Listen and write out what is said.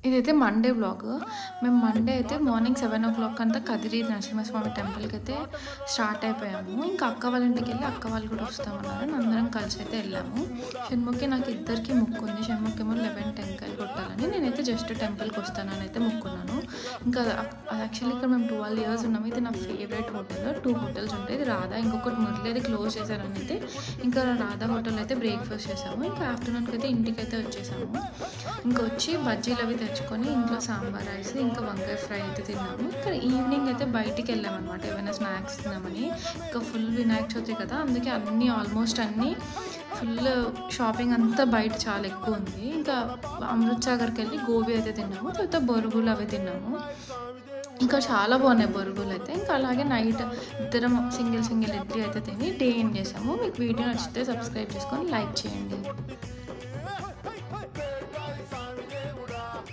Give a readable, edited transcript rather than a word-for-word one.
ఇదైతే Monday vlog. మేము Monday అయితే మార్నింగ్ 7:00 అంతా కదిరి నరసింహస్వామి టెంపుల్‌కైతే స్టార్ట్ అయిపోయాము. ఇంకా అక్క వాళ్ళ ఇంటికెళ్ళి అక్క వాళ్ళు కూడా వస్తామన్నారు. అందరం కలిసి అయితే వెళ్ళాము. షణ్ముఖి నాకు ఇద్దరికి మొక్కు ఉంది. షణ్ముఖి ఏమో 11 టెంకాయలు కొట్టాలని, నేనైతే జస్ట్ టెంపుల్‌కి వస్తానని అయితే మొక్కున్నాను. ఇంకా యాక్చువల్లీ ఇక్కడ మేము 12 ఇయర్స్ ఉన్నాము. ఇది నా ఫేవరెట్ హోటల్. 2 హోటల్స్ ఉంటాయి. ఇది రాధా, ఇంకొకటి మురళి, అది క్లోజ్ చేశారని అయితే ఇంకా రాధా హోటల్ అయితే బ్రేక్ఫాస్ట్ చేసాము. ఇంకా ఆఫ్టర్నూన్కి అయితే ఇంటికైతే వచ్చేసాము. ఇంకా వచ్చి బజ్జీలు అవి తెచ్చుకొని ఇంట్లో సాంబార్ రైస్ ఇంకా వంకాయ ఫ్రై అయితే తిన్నాము. ఇక్కడ ఈవినింగ్ అయితే బయటికి వెళ్ళామన్నమాట, ఏమైనా స్నాక్స్ తిన్నామని. ఇంకా ఫుల్ వినాయక చవితి కదా, అందుకే ఆల్మోస్ట్ అన్నీ ఫుల్ షాపింగ్ అంతా బయట చాలా ఎక్కువ ఉంది. ఇంకా అమృత్ సాగర్కి వెళ్ళి గోబీ అయితే తిన్నాము, తర్వాత బొరుగులు అవి తిన్నాము. ఇంకా చాలా బాగున్నాయి బొరుగులు అయితే. ఇంకా అలాగే నైట్ ఇద్దరం సింగిల్ ఇడ్లీ అయితే తిని డే ఎండ్ చేసాము. మీకు వీడియో నచ్చితే సబ్స్క్రైబ్ చేసుకొని లైక్ చేయండి.